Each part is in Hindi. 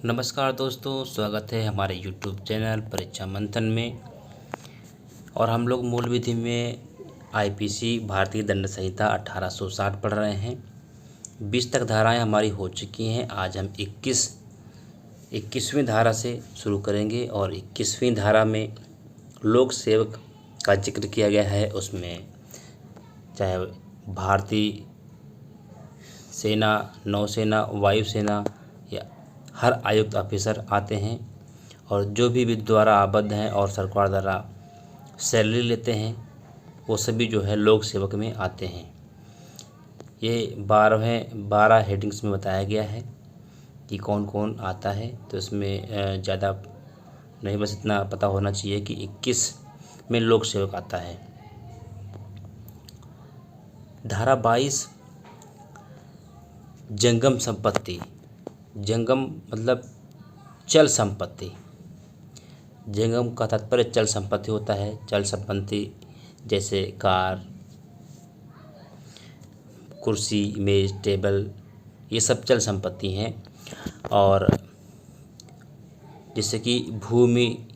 नमस्कार दोस्तों, स्वागत है हमारे YouTube चैनल परीक्षा मंथन में। और हम लोग मूल विधि में आईपीसी भारतीय दंड संहिता 1860 पढ़ रहे हैं। 20 तक धाराएं हमारी हो चुकी हैं। आज हम 21वीं धारा से शुरू करेंगे और 21वीं धारा में लोक सेवक का जिक्र किया गया है। उसमें चाहे भारतीय सेना, नौसेना, वायुसेना या हर आयुक्त ऑफिसर आते हैं और जो भी विधि द्वारा आबद्ध हैं और सरकार द्वारा सैलरी लेते हैं वो सभी जो है लोक सेवक में आते हैं। ये 12 हेडिंग्स में बताया गया है कि कौन कौन आता है। तो इसमें ज़्यादा नहीं, बस इतना पता होना चाहिए कि 21 में लोक सेवक आता है। धारा 22 जंगम संपत्ति। जंगम मतलब चल संपत्ति। जंगम का तात्पर्य चल संपत्ति होता है। चल संपत्ति जैसे कार, कुर्सी, मेज, टेबल, ये सब चल संपत्ति हैं। और जैसे कि भूमि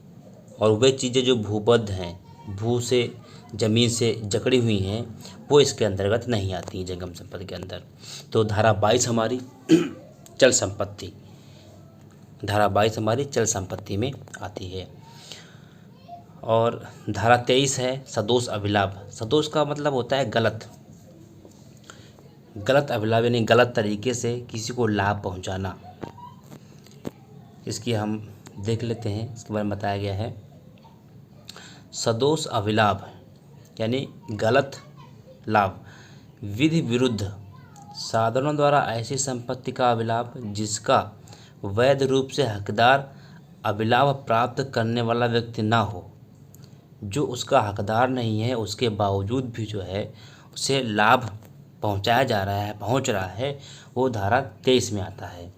और वे चीज़ें जो भूबद्ध हैं, भू से ज़मीन से जकड़ी हुई हैं, वो इसके अंतर्गत नहीं आती हैं जंगम संपत्ति के अंदर। तो धारा 22 हमारी चल संपत्ति, धारा 22 हमारी चल संपत्ति में आती है। और धारा 23 है सदोष अभिलाभ। सदोष का मतलब होता है गलत अभिलाभ, यानी गलत तरीके से किसी को लाभ पहुंचाना। इसकी हम देख लेते हैं। इसके बारे में बताया गया है सदोष अभिलाभ यानी गलत लाभ, विधि विरुद्ध साधनों द्वारा ऐसी संपत्ति का अभिलाभ जिसका वैध रूप से हकदार अभिलाभ प्राप्त करने वाला व्यक्ति ना हो। जो उसका हकदार नहीं है उसके बावजूद भी जो है उसे लाभ पहुंचाया जा रहा है, पहुंच रहा है, वो धारा 23 में आता है।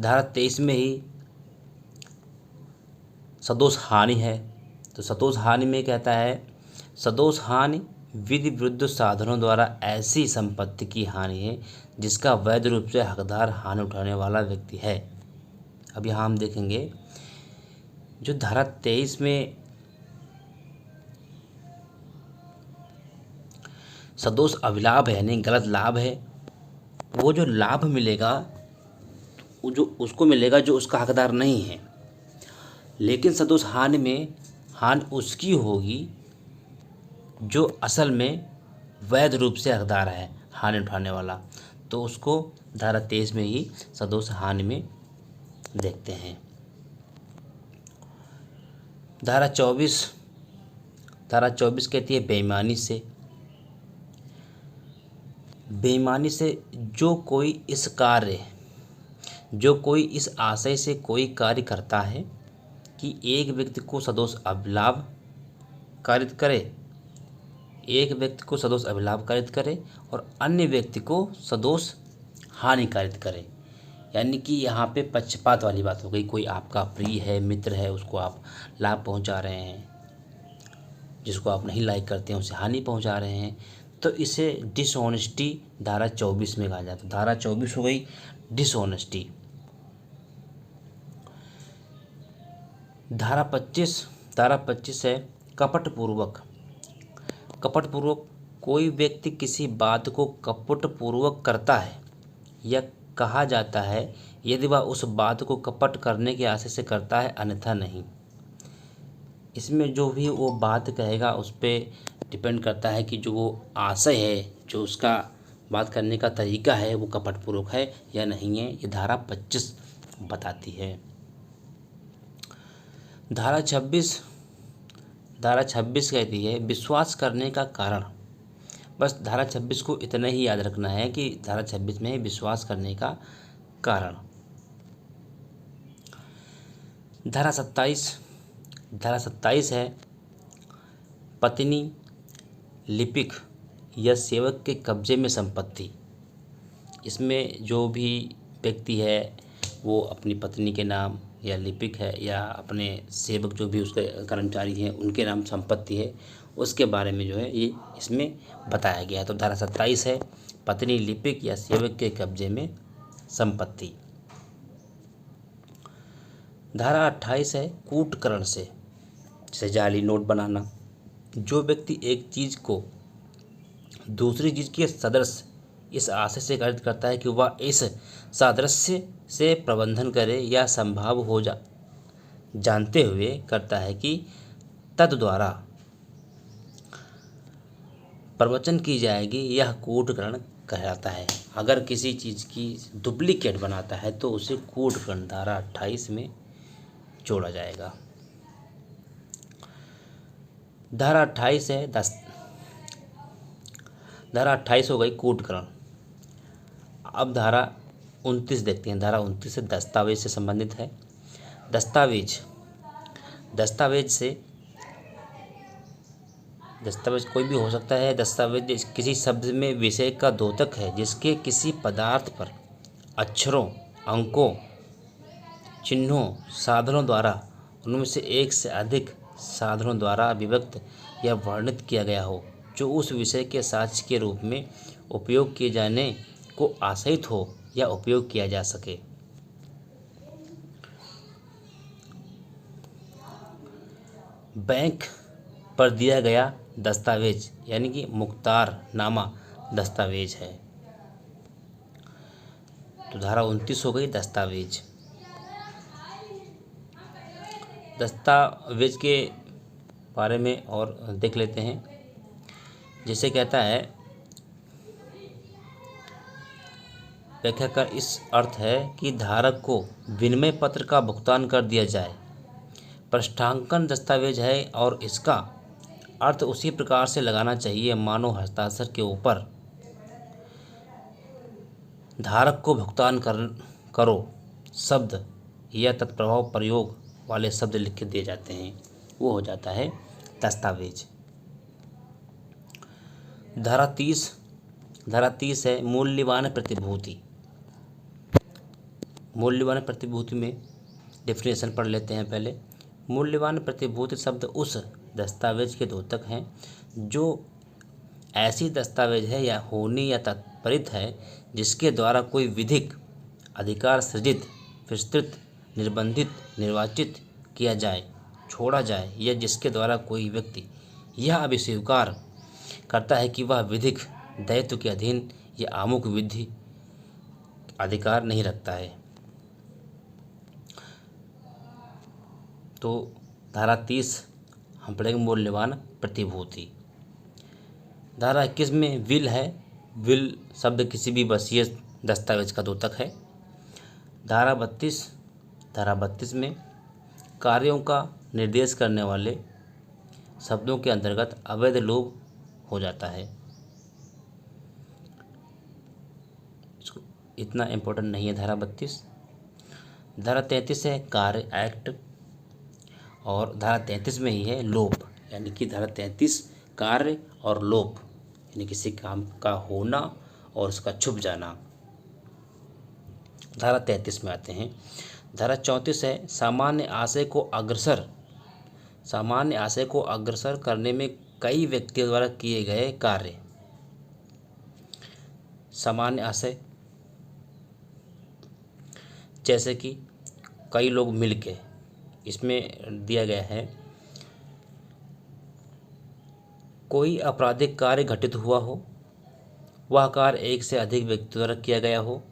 धारा 23 में ही सदोष हानि है। तो सदोष हानि में कहता है सदोष हानि विधि विरुद्ध साधनों द्वारा ऐसी संपत्ति की हानि है जिसका वैध रूप से हकदार हानि उठाने वाला व्यक्ति है। अब यहाँ हम देखेंगे जो धारा 23 में सदोष अभिलाभ है यानी गलत लाभ है, वो जो लाभ मिलेगा वो जो उसको मिलेगा जो उसका हकदार नहीं है। लेकिन सदोष हानि में हानि उसकी होगी जो असल में वैध रूप से हकदार है हानि उठाने वाला। तो उसको धारा 23 में ही सदोष हानि में देखते हैं। धारा 24 कहती है बेईमानी से। बेईमानी से जो कोई इस आशय से कोई कार्य करता है कि एक व्यक्ति को सदोष अभिलाभ कारित करे, और अन्य व्यक्ति को सदोष हानि कारित करे। यानी कि यहाँ पे पक्षपात वाली बात हो गई। कोई आपका प्रिय है, मित्र है, उसको आप लाभ पहुँचा रहे हैं, जिसको आप नहीं लाइक करते हैं उसे हानि पहुँचा रहे हैं, तो इसे डिसऑनेस्टी धारा 24 में कहा जाता है। धारा 24 हो गई डिसऑनेस्टी। धारा 25 है कपटपूर्वक। कोई व्यक्ति किसी बात को कपटपूर्वक करता है या कहा जाता है यदि वह उस बात को कपट करने के आशय से करता है, अन्यथा नहीं। इसमें जो भी वो बात कहेगा उस पर डिपेंड करता है कि जो वो आशय है, जो उसका बात करने का तरीका है, वो कपटपूर्वक है या नहीं है। ये धारा 25 बताती है। धारा 26 कहती है विश्वास करने का कारण। बस धारा 26 को इतना ही याद रखना है कि धारा 26 में विश्वास करने का कारण। धारा 27 है पत्नी, लिपिक या सेवक के कब्जे में संपत्ति। इसमें जो भी व्यक्ति है वो अपनी पत्नी के नाम या लिपिक है या अपने सेवक जो भी उसके कर्मचारी हैं उनके नाम संपत्ति है, उसके बारे में जो है ये इसमें बताया गया है। तो धारा 27 है पत्नी, लिपिक या सेवक के कब्जे में संपत्ति। धारा 28 है कूटकरण से, जैसे जाली नोट बनाना। जो व्यक्ति एक चीज को दूसरी चीज के सदृश इस आशय से खरीद करता है कि वह इस सादृश्य से प्रबंधन करे या संभव हो जानते हुए करता है कि तद द्वारा प्रवचन की जाएगी, यह कूटकरण कहलाता है। अगर किसी चीज़ की डुप्लीकेट बनाता है तो उसे कूटकरण धारा 28 में जोड़ा जाएगा। धारा 28 है धारा 28 हो गई कूटकरण। अब धारा 29 देखते हैं। धारा 29 से दस्तावेज से संबंधित है। दस्तावेज कोई भी हो सकता है। दस्तावेज किसी शब्द में विषय का द्योतक है जिसके किसी पदार्थ पर अक्षरों, अंकों, चिन्हों, साधनों द्वारा, उनमें से एक से अधिक साधनों द्वारा विभक्त या वर्णित किया गया हो, जो उस विषय के साक्ष्य के रूप में उपयोग किए जाने को आशयित हो या उपयोग किया जा सके। बैंक पर दिया गया दस्तावेज यानी कि मुख्तारनामा दस्तावेज है। तो धारा 29 हो गई दस्तावेज। दस्तावेज के बारे में और देख लेते हैं। जैसे कहता है व्याख्या का इस अर्थ है कि धारक को विनिमय पत्र का भुगतान कर दिया जाए। पृष्ठांकन दस्तावेज है और इसका अर्थ उसी प्रकार से लगाना चाहिए मानो हस्ताक्षर के ऊपर धारक को भुगतान करो शब्द या तत्प्रभाव प्रयोग वाले शब्द लिख के दिए जाते हैं, वो हो जाता है दस्तावेज। धारा 30 है मूल्यवान प्रतिभूति। मूल्यवान प्रतिभूति में डेफिनेशन पढ़ लेते हैं पहले। मूल्यवान प्रतिभूति शब्द उस दस्तावेज के द्योतक हैं जो ऐसी दस्तावेज है या होनी या तात्पर्य है जिसके द्वारा कोई विधिक अधिकार सृजित, विस्तृत, निर्बंधित, निर्वाचित किया जाए, छोड़ा जाए, या जिसके द्वारा कोई व्यक्ति यह अभिस्वीकार करता है कि वह विधिक दायित्व के अधीन या आमुख विधि अधिकार नहीं रखता है। तो धारा 30 हम पढ़ेंगे मूल्यवान प्रतिभूति। धारा 21 में विल है। विल शब्द किसी भी वसीय दस्तावेज का द्योतक है। धारा 32 में कार्यों का निर्देश करने वाले शब्दों के अंतर्गत अवैध लोभ हो जाता है। इतना इम्पोर्टेंट नहीं है धारा 32। धारा 33 है कार्य एक्ट, और धारा 33 में ही है लोप, यानी कि धारा 33 कार्य और लोप यानी किसी काम का होना और उसका छुप जाना। धारा 33 में आते हैं। धारा 34 है सामान्य आशय को अग्रसर करने में कई व्यक्तियों द्वारा किए गए कार्य। सामान्य आशय जैसे कि कई लोग मिलके, इसमें दिया गया है कोई आपराधिक कार्य घटित हुआ हो, वह कार्य एक से अधिक व्यक्तियों द्वारा किया गया हो,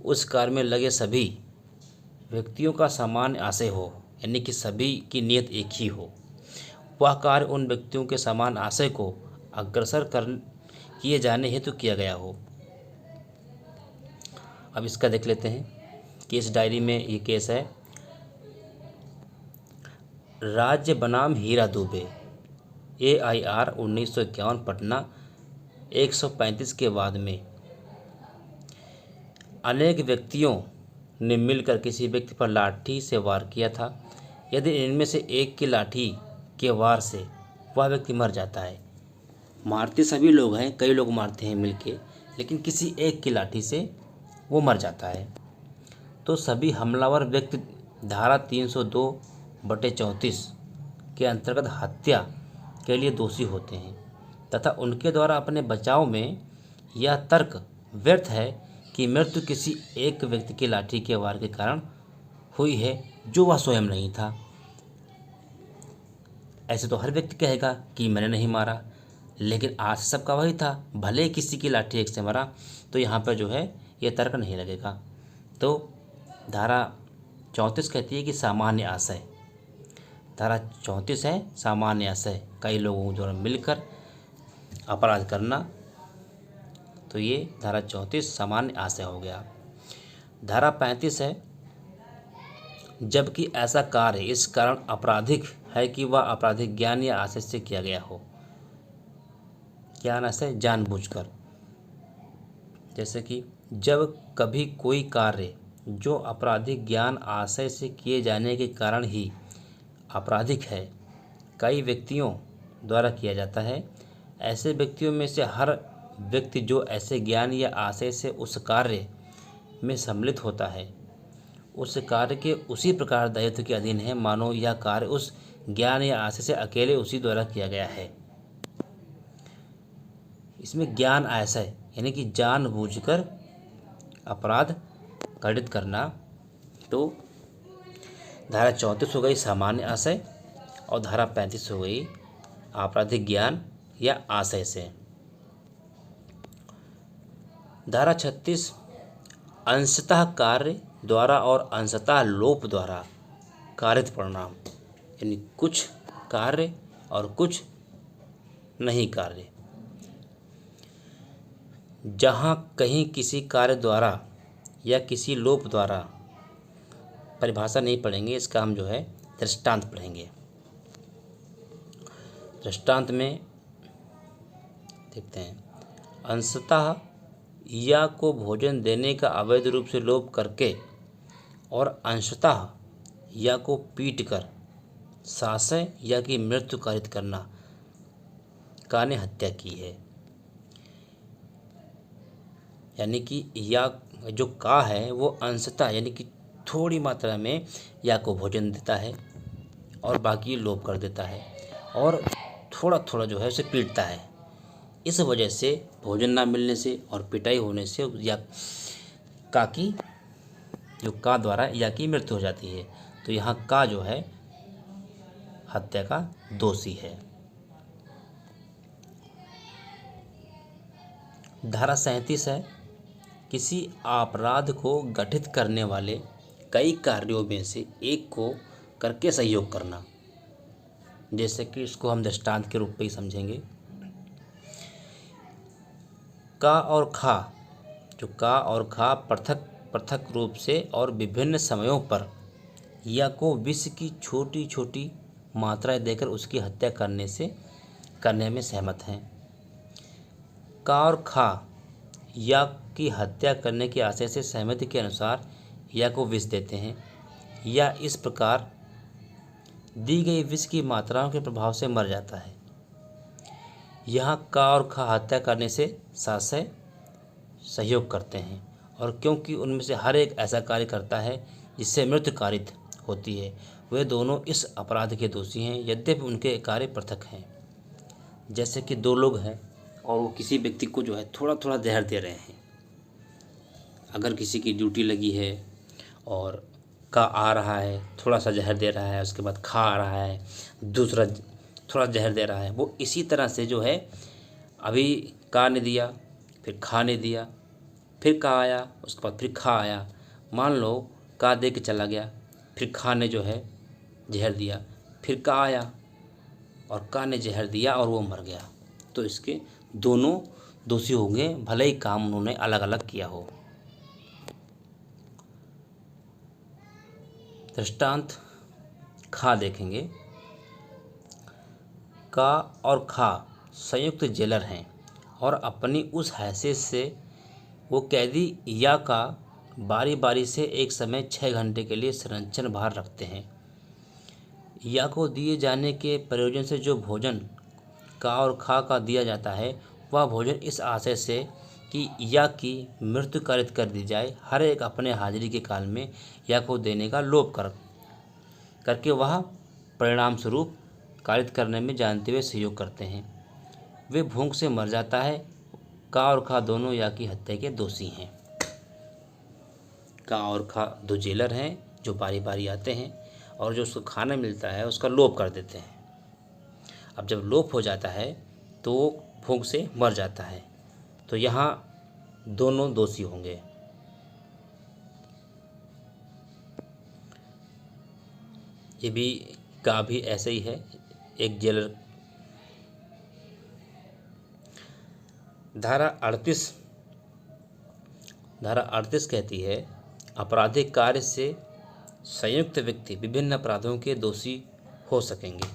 उस कार्य में लगे सभी व्यक्तियों का समान आशय हो, यानी कि सभी की नियत एक ही हो, वह कार्य उन व्यक्तियों के समान आशय को अग्रसर किए जाने हेतु किया गया हो। अब इसका देख लेते हैं। केस डायरी में ये केस है राज्य बनाम हीरा दुबे, AIR 1951 पटना 135 के बाद में अनेक व्यक्तियों ने मिलकर किसी व्यक्ति पर लाठी से वार किया था। यदि इनमें से एक की लाठी के वार से वह व्यक्ति मर जाता है, मारते सभी लोग हैं, कई लोग मारते हैं मिलके, लेकिन किसी एक की लाठी से वो मर जाता है, तो सभी हमलावर व्यक्ति धारा 302/34 के अंतर्गत हत्या के लिए दोषी होते हैं तथा उनके द्वारा अपने बचाव में यह तर्क व्यर्थ है कि मृत्यु किसी एक व्यक्ति की लाठी के वार के कारण हुई है जो वह स्वयं नहीं था। ऐसे तो हर व्यक्ति कहेगा कि मैंने नहीं मारा, लेकिन आज सबका वही था, भले ही किसी की लाठी एक से मरा, तो यहाँ पर जो है ये तर्क नहीं लगेगा। तो धारा 34 कहती है कि सामान्य आशय, धारा 34 है सामान्य आशय, कई लोगों द्वारा मिलकर अपराध करना, तो ये धारा 34 सामान्य आशय हो गया। धारा 35 है जबकि ऐसा कार्य इस कारण आपराधिक है कि वह आपराधिक ज्ञान या आशय से किया गया हो। ज्ञान आशय जानबूझकर, जैसे कि जब कभी कोई कार्य जो आपराधिक ज्ञान आशय से किए जाने के कारण ही आपराधिक है कई व्यक्तियों द्वारा किया जाता है, ऐसे व्यक्तियों में से हर व्यक्ति जो ऐसे ज्ञान या आशय से उस कार्य में सम्मिलित होता है उस कार्य के उसी प्रकार दायित्व के अधीन है मानो यह कार्य उस ज्ञान या आशय से अकेले उसी द्वारा किया गया है। इसमें ज्ञान आशय यानी कि जानबूझकर अपराध घटित करना। तो धारा 34 हो गई सामान्य आशय और धारा 35 हो गई आपराधिक ज्ञान या आशय से। धारा 36 अंशतः कार्य द्वारा और अंशतः लोप द्वारा कारित परिणाम, यानी कुछ कार्य और कुछ नहीं कार्य। जहाँ कहीं किसी कार्य द्वारा या किसी लोप द्वारा, परिभाषा नहीं पढ़ेंगे, इसका हम जो है दृष्टांत पढ़ेंगे। दृष्टांत में देखते हैं, अंशतः या को भोजन देने का अवैध रूप से लोप करके और अंशतः या को पीट कर शासय या की मृत्यु कारित करना, का ने हत्या की है। यानी कि या जो का है वो अंशतः यानी कि थोड़ी मात्रा में या को भोजन देता है और बाकी लोप कर देता है और थोड़ा थोड़ा जो है उसे पीटता है। इस वजह से भोजन ना मिलने से और पिटाई होने से या का की जो का द्वारा या की मृत्यु हो जाती है। तो यहाँ का जो है हत्या का दोषी है। धारा 37 है किसी अपराध को गठित करने वाले कई कार्यों में से एक को करके सहयोग करना। जैसे कि इसको हम दृष्टांत के रूप में ही समझेंगे। का और खा, जो का और खा पृथक पृथक रूप से और विभिन्न समयों पर या को विष की छोटी छोटी मात्राएं देकर उसकी हत्या करने में सहमत हैं। का और खा या की हत्या करने के आशय से सहमति के अनुसार या को विष देते हैं या इस प्रकार दी गई विष की मात्राओं के प्रभाव से मर जाता है। यहाँ का और खा हत्या करने से शासय सहयोग करते हैं और क्योंकि उनमें से हर एक ऐसा कार्य करता है जिससे मृत्यु कारित होती है, वे दोनों इस अपराध के दोषी हैं यद्यपि उनके कार्य पृथक हैं। जैसे कि दो लोग हैं और वो किसी व्यक्ति को जो है थोड़ा थोड़ा जहर दे रहे हैं। अगर किसी की ड्यूटी लगी है और का आ रहा है, थोड़ा सा जहर दे रहा है, उसके बाद खा आ रहा है, दूसरा थोड़ा जहर दे रहा है, वो इसी तरह से जो है अभी का ने दिया, फिर खा ने दिया, फिर का आया, उसके बाद फिर खा आया। मान लो का दे के चला गया, फिर खा ने जो है जहर दिया, फिर का आया और का ने जहर दिया और वो मर गया, तो इसके दोनों दोषी होंगे भले ही काम उन्होंने अलग अलग किया हो। दृष्टांत खा देखेंगे। का और खा संयुक्त जेलर हैं और अपनी उस हैसियत से वो कैदी या का बारी बारी से एक समय 6 घंटे के लिए संरक्षण बाहर रखते हैं। या को दिए जाने के प्रयोजन से जो भोजन का और खा का दिया जाता है वह भोजन इस आशय से कि या की मृत्यु कारित कर दी जाए, हर एक अपने हाजिरी के काल में या को देने का लोभ करके वह परिणाम स्वरूप कारित करने में जानते हुए सहयोग करते हैं। वे भूख से मर जाता है का और खा दोनों या की हत्या के दोषी हैं। का और खा दो जेलर हैं जो बारी बारी आते हैं और जो उसको खाना मिलता है उसका लोभ कर देते हैं। अब जब लोभ हो जाता है तो वो भूख से मर जाता है, तो यहाँ दोनों दोषी होंगे। ये भी का भी ऐसे ही है, एक जेलर। धारा 38 कहती है, आपराधिक कार्य से संयुक्त व्यक्ति विभिन्न अपराधों के दोषी हो सकेंगे।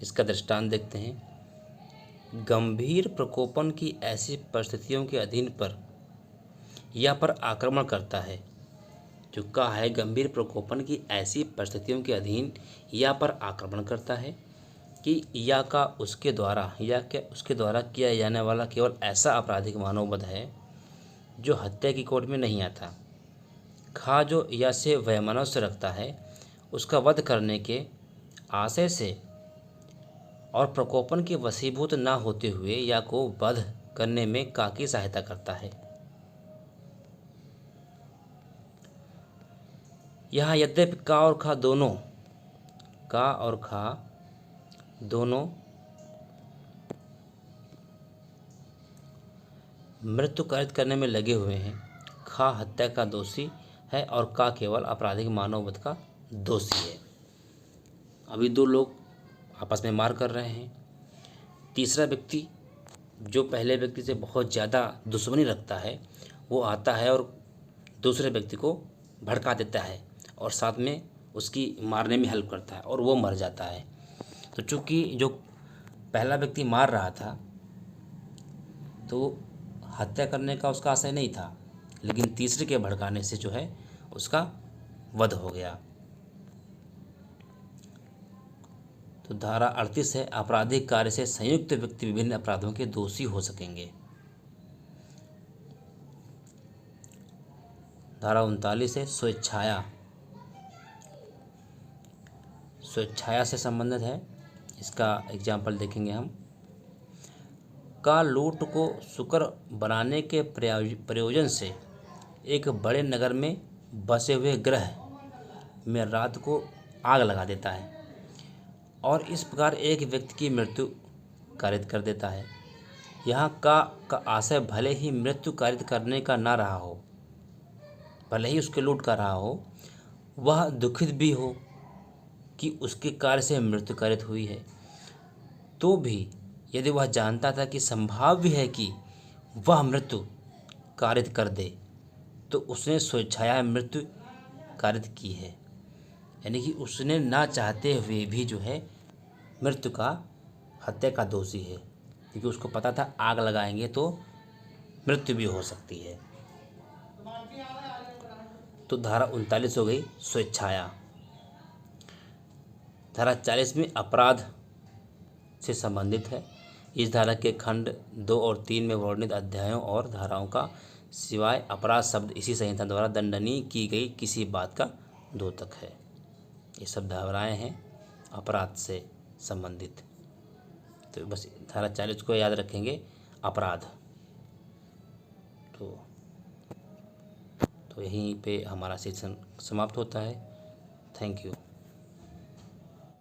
इसका दृष्टांत देखते हैं। गंभीर प्रकोपन की ऐसी परिस्थितियों के अधीन पर या पर आक्रमण करता है। जो कहा है, गंभीर प्रकोपन की ऐसी परिस्थितियों के अधीन या पर आक्रमण करता है कि या का उसके द्वारा या क्या उसके द्वारा किया जाने वाला केवल ऐसा आपराधिक मानववध है जो हत्या की कोर्ट में नहीं आता। खा जो या से वैमनस्य रखता है, उसका वध करने के आशय से और प्रकोपन के वशीभूत न होते हुए या को वध करने में का की सहायता करता है। यहाँ यद्यपि का और खा दोनों मृत्यु कारित करने में लगे हुए हैं, खा हत्या का दोषी है और का केवल आपराधिक मानववध का दोषी है। अभी दो लोग आपस में मार कर रहे हैं। तीसरा व्यक्ति जो पहले व्यक्ति से बहुत ज़्यादा दुश्मनी रखता है, वो आता है और दूसरे व्यक्ति को भड़का देता है और साथ में उसकी मारने में हेल्प करता है और वो मर जाता है। तो चूँकि जो पहला व्यक्ति मार रहा था तो हत्या करने का उसका आशय नहीं था, लेकिन तीसरे के भड़काने से जो है उसका वध हो गया। तो धारा 38 है, आपराधिक कार्य से संयुक्त व्यक्ति विभिन्न अपराधों के दोषी हो सकेंगे। धारा 39 है, स्वेच्छाया से संबंधित है। इसका एग्जाम्पल देखेंगे हम। का लूट को सुकर बनाने के प्रयोजन से एक बड़े नगर में बसे हुए गृह में रात को आग लगा देता है और इस प्रकार एक व्यक्ति की मृत्यु कारित कर देता है। यहाँ का आशय भले ही मृत्यु कारित करने का ना रहा हो, भले ही उसके लूट का रहा हो, वह दुखित भी हो कि उसके कार्य से मृत्यु कारित हुई है, तो भी यदि वह जानता था कि संभाव्य है कि वह मृत्यु कारित कर दे, तो उसने स्वेच्छाया मृत्यु कारित की है। यानी कि उसने ना चाहते हुए भी जो है मृत्यु का हत्या का दोषी है, क्योंकि उसको पता था आग लगाएंगे तो मृत्यु भी हो सकती है। तो धारा 39 हो गई स्वेच्छाया। धारा 40 में अपराध से संबंधित है। इस धारा के खंड 2 और 3 में वर्णित अध्यायों और धाराओं का सिवाय अपराध शब्द इसी संहिता द्वारा दंडनीय की गई किसी बात का द्योतक है। ये सब धाराएं हैं अपराध से संबंधित। तो बस धारा 40 को याद रखेंगे, अपराध। तो यहीं पे हमारा सेशन समाप्त होता है। Thank you.